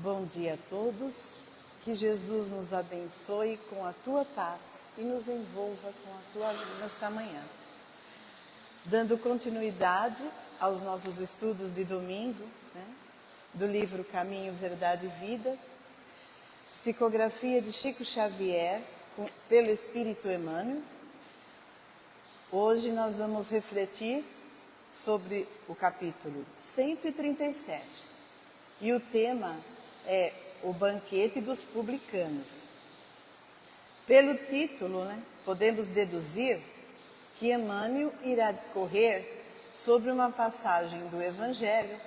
Bom dia a todos, que Jesus nos abençoe com a tua paz e nos envolva com a tua luz nesta manhã. Dando continuidade aos nossos estudos de domingo, do livro Caminho, Verdade e Vida, psicografia de Chico Xavier, pelo Espírito Emmanuel. Hoje nós vamos refletir sobre o capítulo 137 e o tema é o banquete dos publicanos. Pelo título, podemos deduzir que Emmanuel irá discorrer sobre uma passagem do Evangelho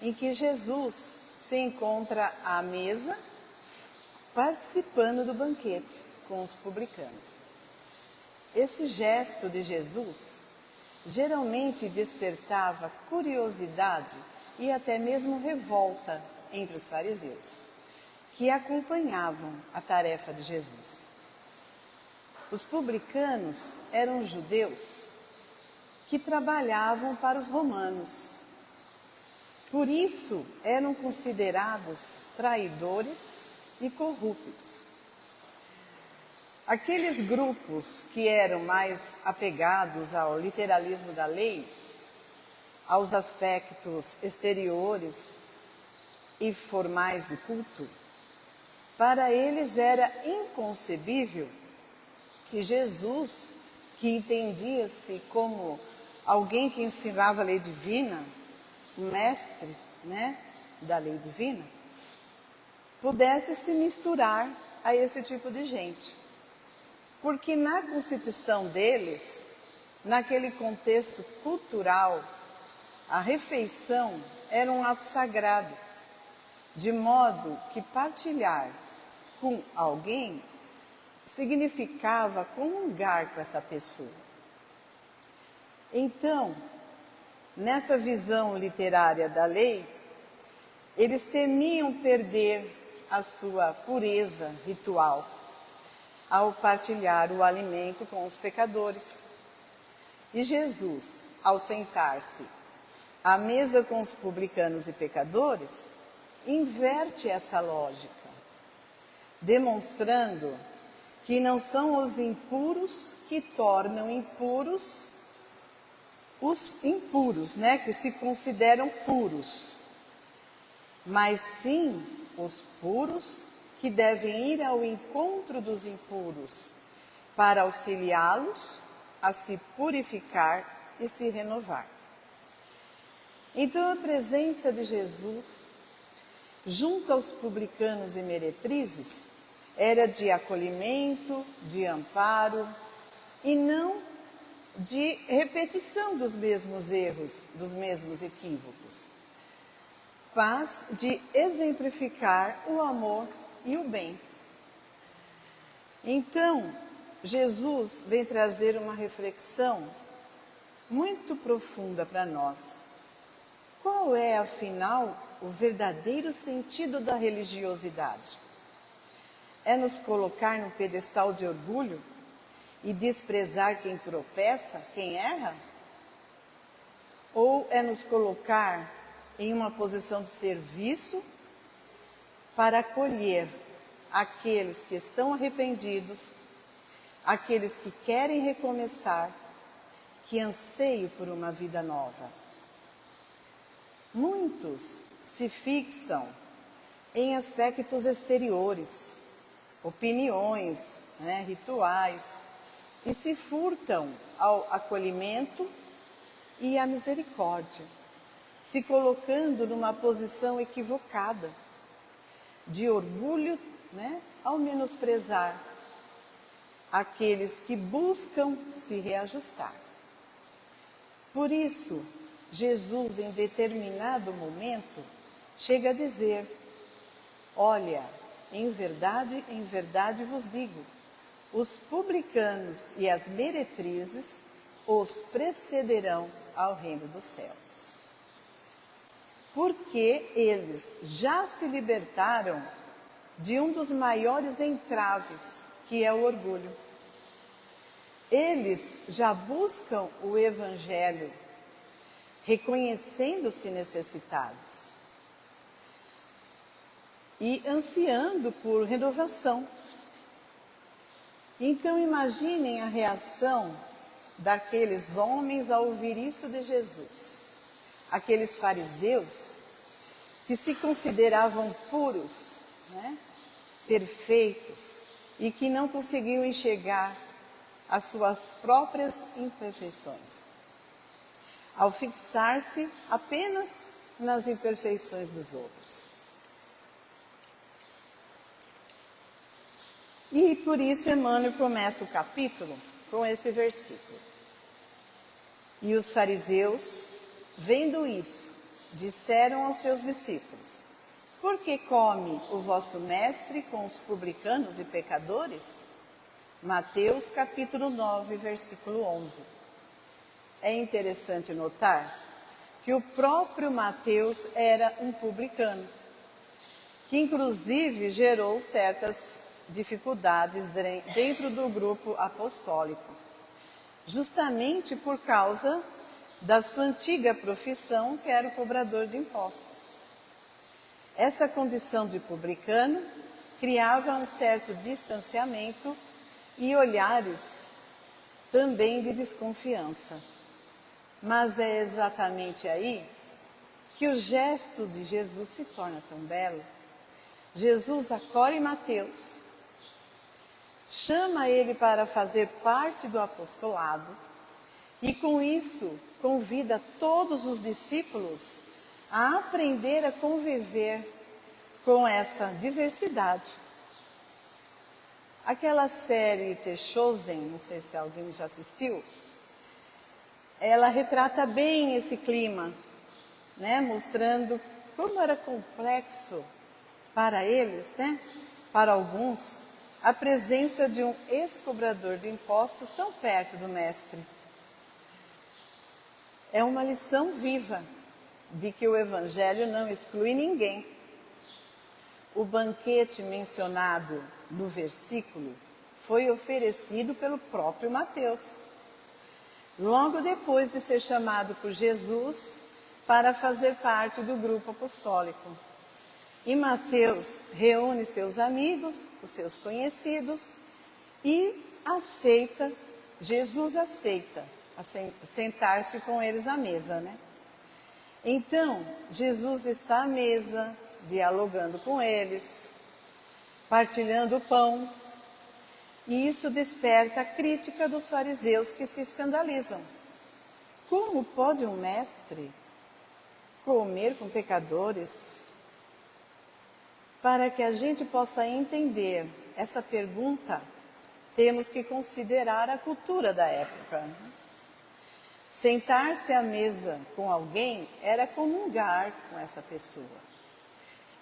em que Jesus se encontra à mesa participando do banquete com os publicanos. Esse gesto de Jesus geralmente despertava curiosidade e até mesmo revolta entre os fariseus, que acompanhavam a tarefa de Jesus. Os publicanos eram judeus que trabalhavam para os romanos. Por isso, eram considerados traidores e corruptos. Aqueles grupos que eram mais apegados ao literalismo da lei, aos aspectos exteriores e formais do culto, para eles era inconcebível que Jesus, que entendia-se como alguém que ensinava a lei divina, um mestre, da lei divina, pudesse se misturar a esse tipo de gente. Porque na concepção deles, naquele contexto cultural, a refeição era um ato sagrado, de modo que partilhar com alguém significava comungar com essa pessoa. Então, nessa visão literária da lei, eles temiam perder a sua pureza ritual ao partilhar o alimento com os pecadores. E Jesus, ao sentar-se à mesa com os publicanos e pecadores, inverte essa lógica, demonstrando que não são os impuros que tornam impuros os impuros, que se consideram puros, mas sim os puros que devem ir ao encontro dos impuros para auxiliá-los a se purificar e se renovar. Então a presença de Jesus junto aos publicanos e meretrizes era de acolhimento, de amparo e não de repetição dos mesmos erros, dos mesmos equívocos, mas de exemplificar o amor e o bem. Então, Jesus vem trazer uma reflexão muito profunda para nós. Qual é, afinal, o verdadeiro sentido da religiosidade? É nos colocar num pedestal de orgulho e desprezar quem tropeça, quem erra? Ou é nos colocar em uma posição de serviço para acolher aqueles que estão arrependidos, aqueles que querem recomeçar, que anseiam por uma vida nova? Muitos se fixam em aspectos exteriores, opiniões, rituais, e se furtam ao acolhimento e à misericórdia, se colocando numa posição equivocada, de orgulho, ao menosprezar aqueles que buscam se reajustar. Por isso, Jesus, em determinado momento, chega a dizer: olha, em verdade vos digo, os publicanos e as meretrizes os precederão ao reino dos céus. Porque eles já se libertaram de um dos maiores entraves, que é o orgulho. Eles já buscam o Evangelho, reconhecendo-se necessitados. e ansiando por renovação. Então imaginem a reação daqueles homens ao ouvir isso de Jesus. Aqueles fariseus que se consideravam puros, né, perfeitos, e que não conseguiam enxergar as suas próprias imperfeições, ao fixar-se apenas nas imperfeições dos outros. E por isso Emmanuel começa o capítulo com esse versículo. E os fariseus, vendo isso, disseram aos seus discípulos: por que come o vosso mestre com os publicanos e pecadores? Mateus capítulo 9, versículo 11. É interessante notar que o próprio Mateus era um publicano, que inclusive gerou certas dificuldades dentro do grupo apostólico, justamente por causa da sua antiga profissão, que era o cobrador de impostos. Essa condição de publicano criava um certo distanciamento e olhares também de desconfiança. Mas é exatamente aí que o gesto de Jesus se torna tão belo. Jesus acolhe Mateus, chama ele para fazer parte do apostolado e com isso convida todos os discípulos a aprender a conviver com essa diversidade. Aquela série The Chosen, não sei se alguém já assistiu, ela retrata bem esse clima, né, mostrando como era complexo para eles, né, para alguns, a presença de um ex-cobrador de impostos tão perto do mestre. É uma lição viva de que o Evangelho não exclui ninguém. O banquete mencionado no versículo foi oferecido pelo próprio Mateus, logo depois de ser chamado por Jesus para fazer parte do grupo apostólico. E Mateus reúne seus amigos, os seus conhecidos, e Jesus aceita sentar-se com eles à mesa, né? Então, Jesus está à mesa, dialogando com eles, partilhando o pão, e isso desperta a crítica dos fariseus, que se escandalizam. Como pode um mestre comer com pecadores? Para que a gente possa entender essa pergunta, temos que considerar a cultura da época. Sentar-se à mesa com alguém era comungar com essa pessoa,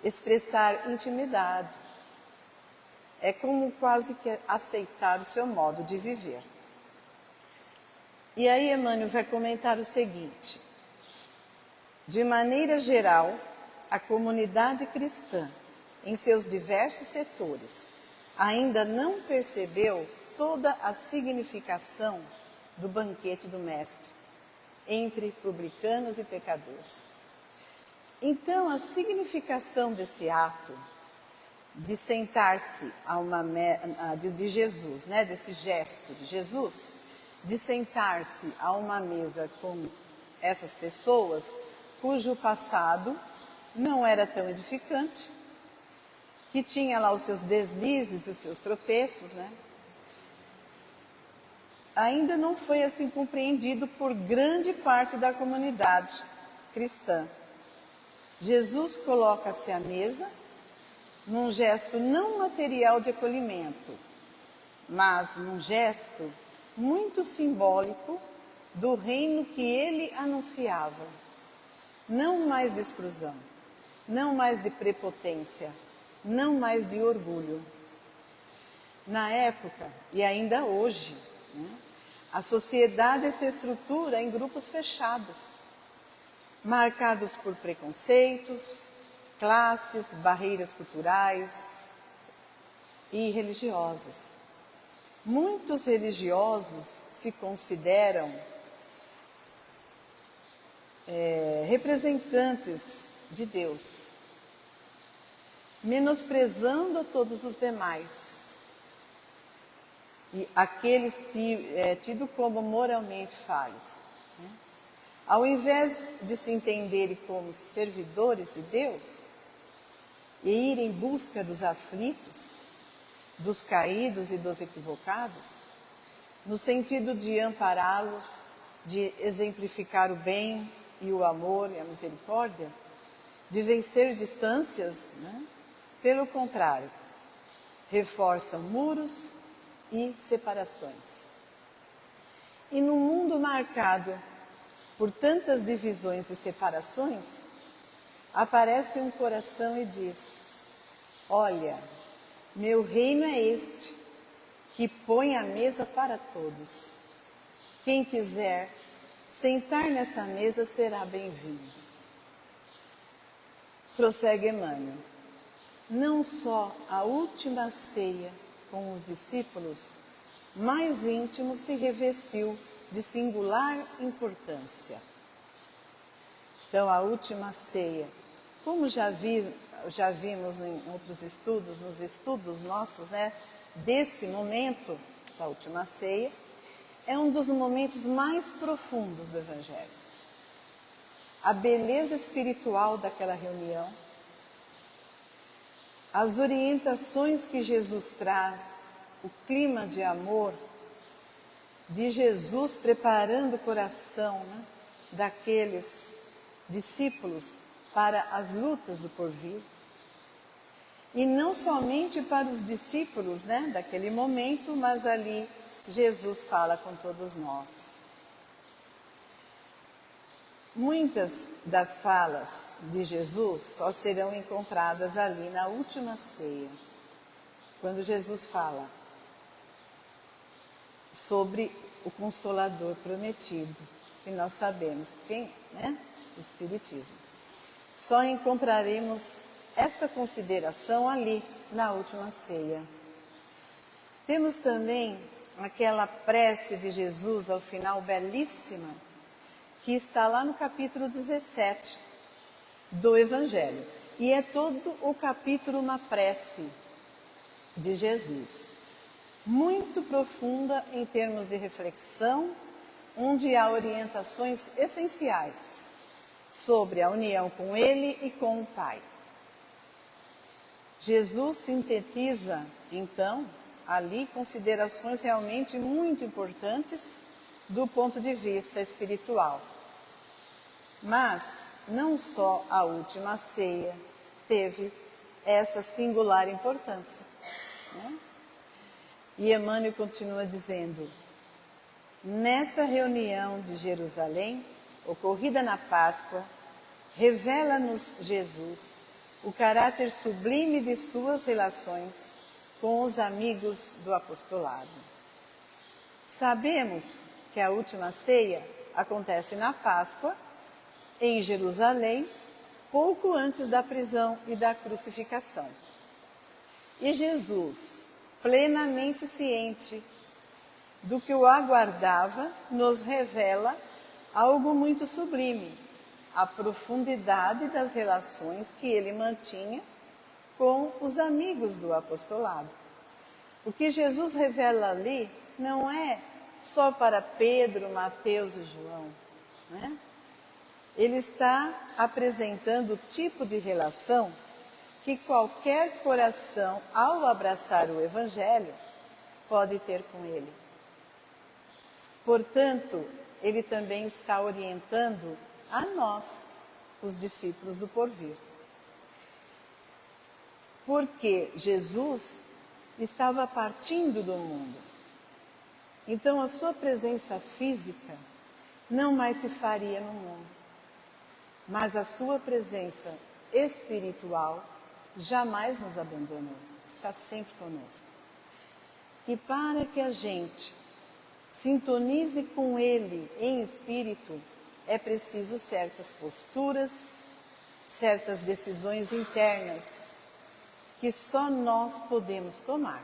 expressar intimidade. É como quase que aceitar o seu modo de viver. E aí Emmanuel vai comentar o seguinte: de maneira geral, a comunidade cristã, em seus diversos setores, ainda não percebeu toda a significação do banquete do Mestre, entre publicanos e pecadores. Então, a significação desse ato de sentar-se de Jesus, né, desse gesto de Jesus, de sentar-se a uma mesa com essas pessoas cujo passado não era tão edificante, que tinha lá os seus deslizes e os seus tropeços, né? Ainda não foi assim compreendido por grande parte da comunidade cristã. Jesus coloca-se à mesa num gesto não material de acolhimento, mas num gesto muito simbólico do reino que ele anunciava. Não mais de exclusão, não mais de prepotência, não mais de orgulho. Na época, e ainda hoje, né, a sociedade se estrutura em grupos fechados, marcados por preconceitos, classes, barreiras culturais e religiosas. Muitos religiosos se consideram representantes de Deus. menosprezando todos os demais, e aqueles tidos como moralmente falhos. Ao invés de se entenderem como servidores de Deus e ir em busca dos aflitos, dos caídos e dos equivocados, no sentido de ampará-los, de exemplificar o bem e o amor e a misericórdia, de vencer distâncias, pelo contrário, reforçam muros e separações. E num mundo marcado por tantas divisões e separações, aparece um coração e diz: olha, meu reino é este, que põe a mesa para todos. Quem quiser sentar nessa mesa será bem-vindo. Prossegue Emmanuel. Não só a última ceia com os discípulos mais íntimos se revestiu de singular importância. Então, a última ceia, como já vimos em outros estudos, nos estudos nossos, desse momento da última ceia, é um dos momentos mais profundos do Evangelho. A beleza espiritual daquela reunião, as orientações que Jesus traz, o clima de amor de Jesus preparando o coração daqueles discípulos para as lutas do porvir. E não somente para os discípulos daquele momento, mas ali Jesus fala com todos nós. Muitas das falas de Jesus só serão encontradas ali na última ceia, quando Jesus fala sobre o Consolador prometido, que nós sabemos quem é, o Espiritismo. Só encontraremos essa consideração ali na última ceia. Temos também aquela prece de Jesus ao final, belíssima, que está lá no capítulo 17 do Evangelho. E é todo o capítulo uma prece de Jesus, muito profunda em termos de reflexão, onde há orientações essenciais sobre a união com Ele e com o Pai. Jesus sintetiza, então, ali considerações realmente muito importantes do ponto de vista espiritual. Mas não só a última ceia teve essa singular importância. E Emmanuel continua dizendo: nessa reunião de Jerusalém, ocorrida na Páscoa, revela-nos Jesus o caráter sublime de suas relações com os amigos do apostolado. Sabemos que a última ceia acontece na Páscoa, em Jerusalém, pouco antes da prisão e da crucificação. E Jesus, plenamente ciente do que o aguardava, nos revela algo muito sublime, a profundidade das relações que ele mantinha com os amigos do apostolado. O que Jesus revela ali não é só para Pedro, Mateus e João, Ele está apresentando o tipo de relação que qualquer coração, ao abraçar o Evangelho, pode ter com ele. Portanto, ele também está orientando a nós, os discípulos do porvir. Porque Jesus estava partindo do mundo. Então, a sua presença física não mais se faria no mundo, mas a sua presença espiritual jamais nos abandonou, está sempre conosco. E para que a gente sintonize com Ele em espírito, é preciso certas posturas, certas decisões internas, que só nós podemos tomar.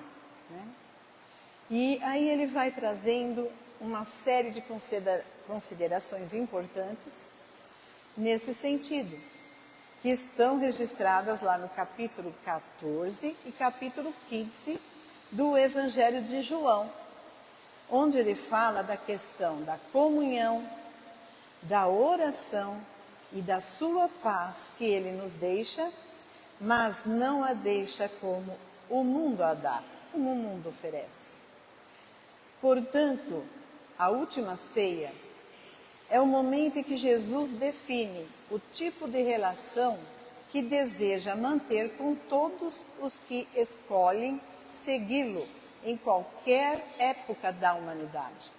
E aí ele vai trazendo uma série de considerações importantes nesse sentido. que estão registradas lá no capítulo 14 e capítulo 15 do Evangelho de João, onde ele fala da questão da comunhão, da oração e da sua paz que ele nos deixa, mas não a deixa como o mundo a dá, como o mundo oferece. Portanto, a última ceia é o momento em que Jesus define o tipo de relação que deseja manter com todos os que escolhem segui-lo em qualquer época da humanidade.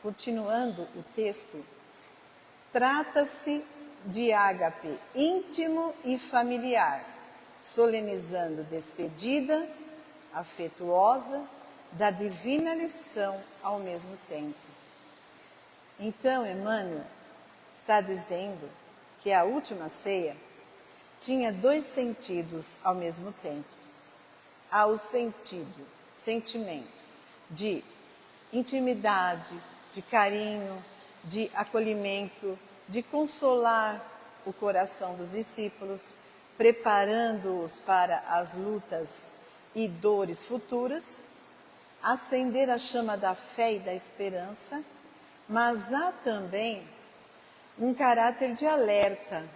Continuando o texto, trata-se de ágape íntimo e familiar, solenizando despedida afetuosa da divina lição ao mesmo tempo. Então, Emmanuel está dizendo que a última ceia tinha dois sentidos ao mesmo tempo. Há o sentimento de intimidade, de carinho, de acolhimento, de consolar o coração dos discípulos, preparando-os para as lutas e dores futuras, acender a chama da fé e da esperança, mas há também um caráter de alerta,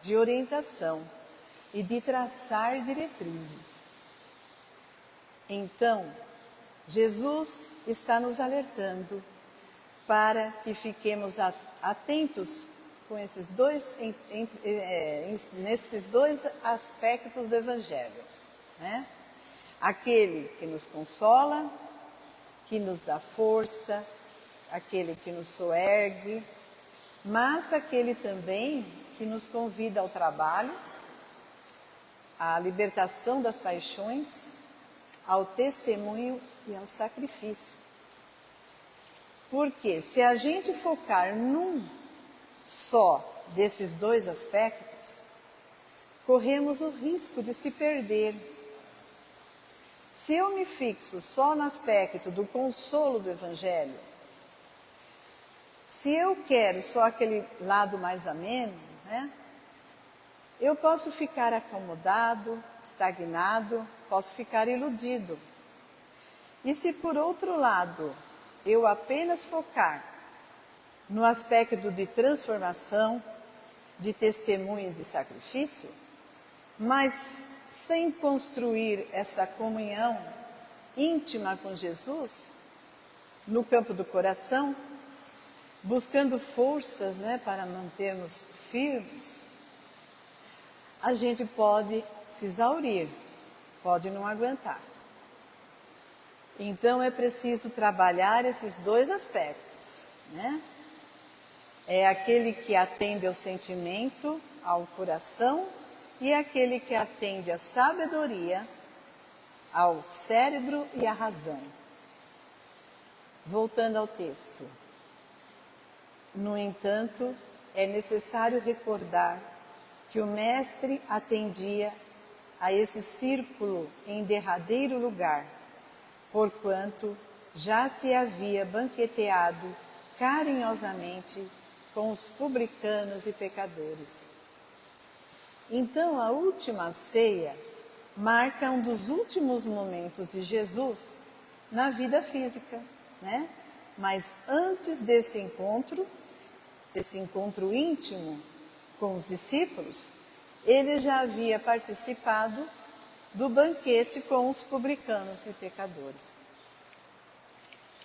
de orientação e de traçar diretrizes. Então, Jesus está nos alertando para que fiquemos atentos com esses nesses dois aspectos do Evangelho, né? Aquele que nos consola, que nos dá força, aquele que nos soergue, mas aquele também que nos convida ao trabalho, à libertação das paixões, ao testemunho e ao sacrifício. Porque se a gente focar num só desses dois aspectos, corremos o risco de se perder. Se eu me fixo só no aspecto do consolo do Evangelho, se eu quero só aquele lado mais ameno, né, eu posso ficar acomodado, estagnado, posso ficar iludido. E se por outro lado eu apenas focar no aspecto de transformação, de testemunho e de sacrifício, mas sem construir essa comunhão íntima com Jesus, no campo do coração, buscando forças, né, para mantermos firmes, a gente pode se exaurir, pode não aguentar. Então é preciso trabalhar esses dois aspectos, né? É aquele que atende ao sentimento, ao coração, e aquele que atende à sabedoria, ao cérebro e à razão. Voltando ao texto. No entanto, é necessário recordar que o Mestre atendia a esse círculo em derradeiro lugar, porquanto já se havia banqueteado carinhosamente com os publicanos e pecadores. Então, a última ceia marca um dos últimos momentos de Jesus na vida física, né? Mas antes desse encontro íntimo com os discípulos, ele já havia participado do banquete com os publicanos e pecadores.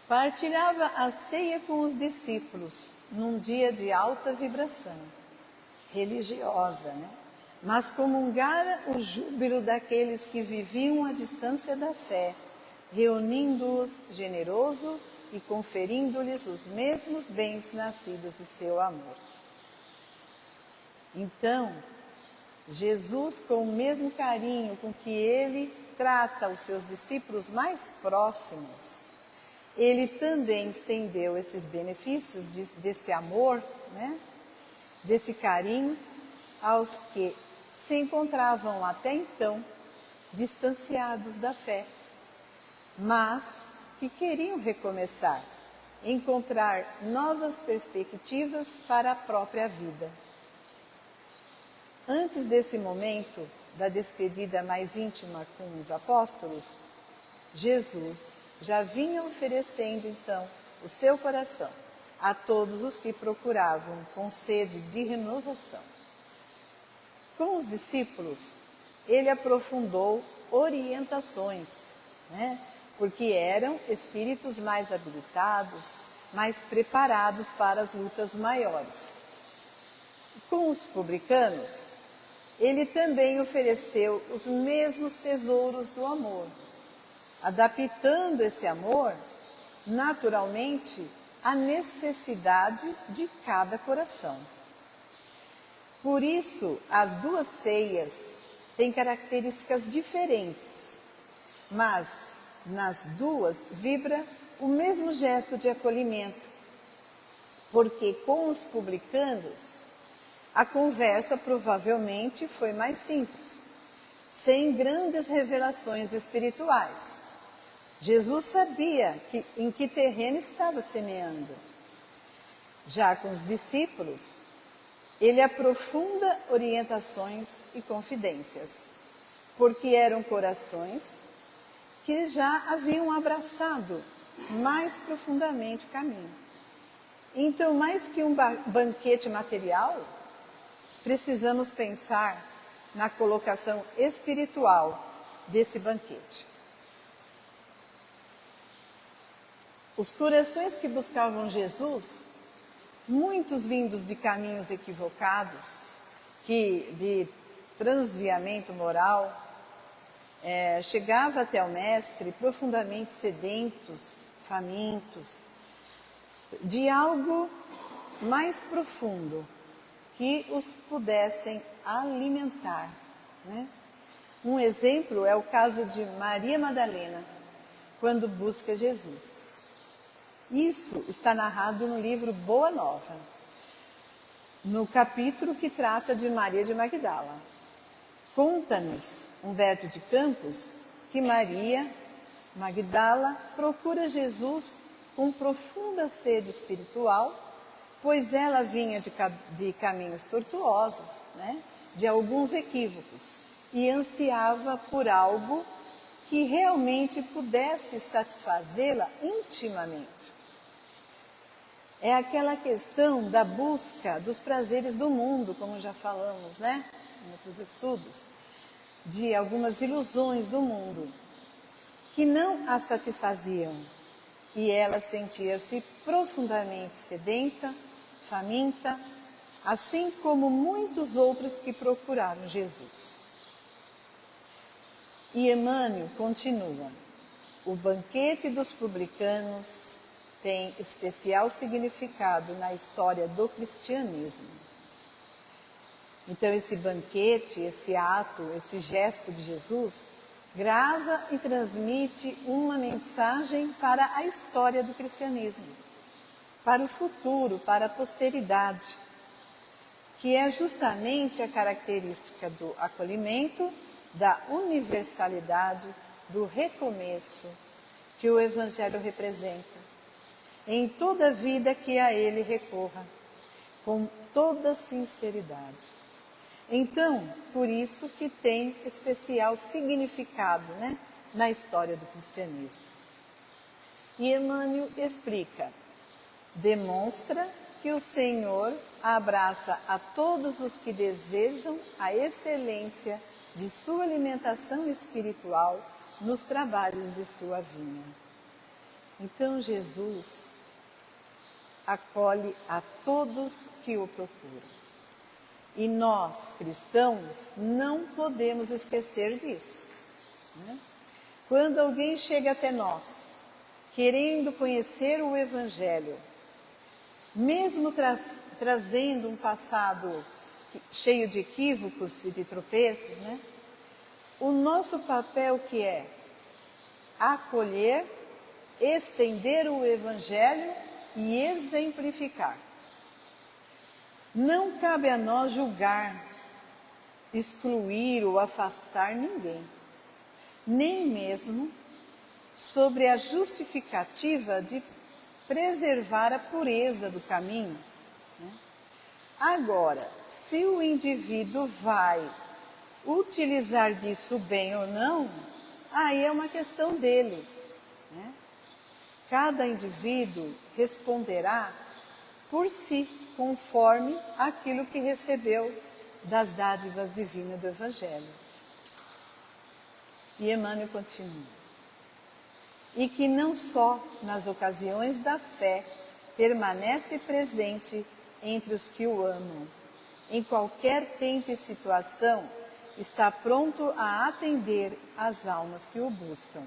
Partilhava a ceia com os discípulos num dia de alta vibração religiosa, né? Mas comungara o júbilo daqueles que viviam à distância da fé, reunindo-os generoso e conferindo-lhes os mesmos bens nascidos de seu amor. Então, Jesus, com o mesmo carinho com que ele trata os seus discípulos mais próximos, ele também estendeu esses benefícios desse amor, né? Desse carinho, aos que se encontravam até então distanciados da fé, mas que queriam recomeçar, encontrar novas perspectivas para a própria vida. antes desse momento da despedida mais íntima com os apóstolos, Jesus já vinha oferecendo então o seu coração a todos os que procuravam com sede de renovação. Com os discípulos, ele aprofundou orientações, porque eram espíritos mais habilitados, mais preparados para as lutas maiores. Com os publicanos, ele também ofereceu os mesmos tesouros do amor, adaptando esse amor, naturalmente, à necessidade de cada coração. Por isso, as duas ceias têm características diferentes, mas nas duas vibra o mesmo gesto de acolhimento, porque com os publicanos a conversa provavelmente foi mais simples, sem grandes revelações espirituais. Jesus sabia em que terreno estava semeando. Já com os discípulos, ele aprofunda orientações e confidências, porque eram corações que já haviam abraçado mais profundamente o caminho. Então, mais que um banquete material, precisamos pensar na colocação espiritual desse banquete. Os corações que buscavam Jesus, muitos vindos de caminhos equivocados, de transviamento moral, chegava até o Mestre profundamente sedentos, famintos, de algo mais profundo que os pudessem alimentar. Um exemplo é o caso de Maria Madalena, quando busca Jesus. Isso está narrado no livro Boa Nova, no capítulo que trata de Maria de Magdala. Conta-nos Humberto de Campos que Maria Magdala procura Jesus com profunda sede espiritual, pois ela vinha de caminhos tortuosos, de alguns equívocos, e ansiava por algo que realmente pudesse satisfazê-la intimamente. É aquela questão da busca dos prazeres do mundo, como já falamos, em outros estudos, de algumas ilusões do mundo, que não a satisfaziam, e ela sentia-se profundamente sedenta, faminta, assim como muitos outros que procuraram Jesus. E Emmanuel continua: o banquete dos publicanos tem especial significado na história do cristianismo. Então esse banquete, esse ato, esse gesto de Jesus grava e transmite uma mensagem para a história do cristianismo, para o futuro, para a posteridade, que é justamente a característica do acolhimento, da universalidade, do recomeço que o Evangelho representa em toda a vida que a ele recorra, com toda sinceridade. Então, por isso que tem especial significado, na história do cristianismo. E Emmanuel explica: demonstra que o Senhor abraça a todos os que desejam a excelência de sua alimentação espiritual nos trabalhos de sua vinha. Então Jesus acolhe a todos que o procuram. E nós, cristãos, não podemos esquecer disso. Quando alguém chega até nós, querendo conhecer o Evangelho, mesmo trazendo um passado cheio de equívocos e de tropeços, o nosso papel que é acolher, estender o Evangelho e exemplificar. Não cabe a nós julgar, excluir ou afastar ninguém, nem mesmo sobre a justificativa de preservar a pureza do caminho. Agora, se o indivíduo vai utilizar disso bem ou não, aí é uma questão dele, né? Cada indivíduo responderá por si, conforme aquilo que recebeu das dádivas divinas do Evangelho. E Emmanuel continua. E que não só nas ocasiões da fé permanece presente entre os que o amam. Em qualquer tempo e situação, está pronto a atender às almas que o buscam.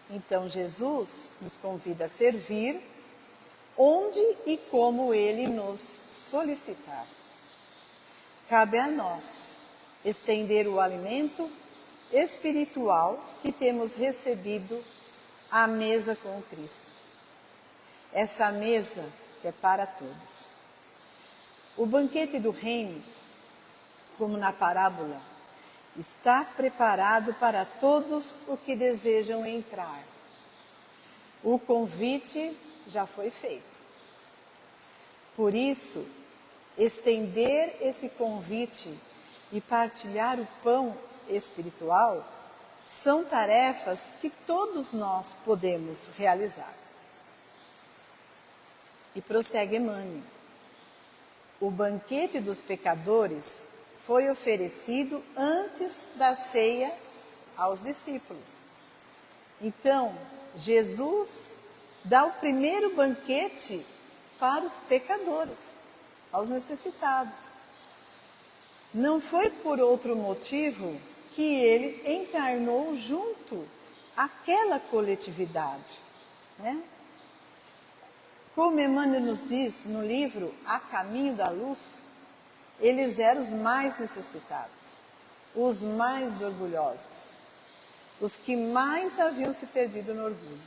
Então, Jesus nos convida a servir onde e como Ele nos solicitar. Cabe a nós estender o alimento espiritual que temos recebido à mesa com o Cristo. Essa mesa que é para todos. O banquete do reino, como na parábola, está preparado para todos os que desejam entrar. O convite já foi feito. Por isso, estender esse convite e partilhar o pão espiritual são tarefas que todos nós podemos realizar. E prossegue Emmanuel. O banquete dos pecadores foi oferecido antes da ceia aos discípulos. Então, Jesus dá o primeiro banquete para os pecadores, aos necessitados. Não foi por outro motivo que ele encarnou junto àquela coletividade, né? Como Emmanuel nos diz no livro A Caminho da Luz, eles eram os mais necessitados, os mais orgulhosos, os que mais haviam se perdido no orgulho.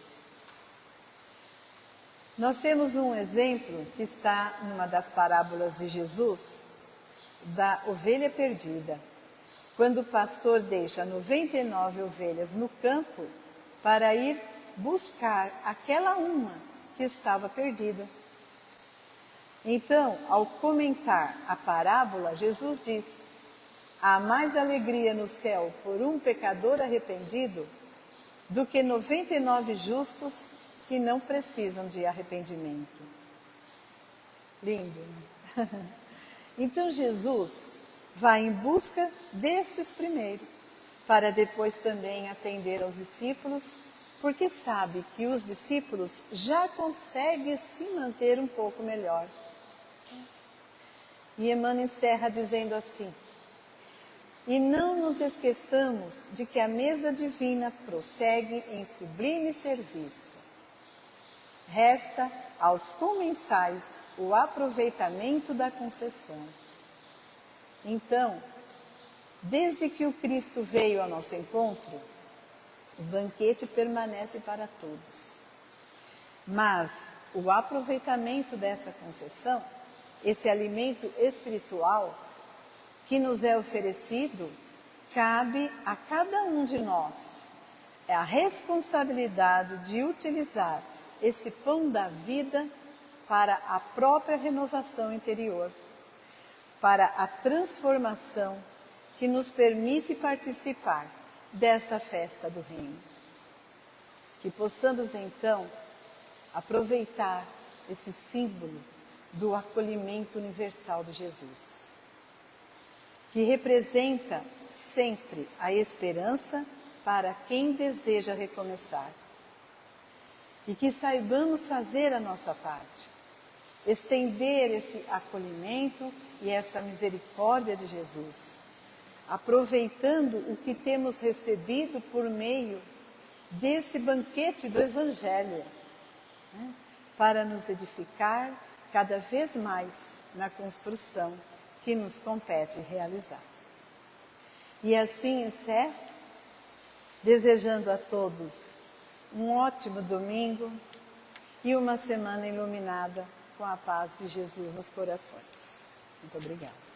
Nós temos um exemplo que está numa das parábolas de Jesus, da ovelha perdida, quando o pastor deixa 99 ovelhas no campo para ir buscar aquela uma que estava perdida. Então, ao comentar a parábola, Jesus diz: há mais alegria no céu por um pecador arrependido do que 99 justos que não precisam de arrependimento. Lindo, né? Então Jesus vai em busca desses primeiro, para depois também atender aos discípulos, porque sabe que os discípulos já conseguem se manter um pouco melhor. E Emmanuel encerra dizendo assim: e não nos esqueçamos de que a mesa divina prossegue em sublime serviço. Resta aos comensais o aproveitamento da concessão. Então, desde que o Cristo veio ao nosso encontro, o banquete permanece para todos. Mas o aproveitamento dessa concessão, esse alimento espiritual que nos é oferecido, cabe a cada um de nós. É a responsabilidade de utilizar esse pão da vida para a própria renovação interior, para a transformação que nos permite participar dessa festa do reino. Que possamos então aproveitar esse símbolo do acolhimento universal de Jesus, que representa sempre a esperança para quem deseja recomeçar. E que saibamos fazer a nossa parte, estender esse acolhimento e essa misericórdia de Jesus, aproveitando o que temos recebido por meio desse banquete do Evangelho, né, para nos edificar cada vez mais na construção que nos compete realizar. E assim encerro, desejando a todos um ótimo domingo e uma semana iluminada com a paz de Jesus nos corações. Muito obrigada.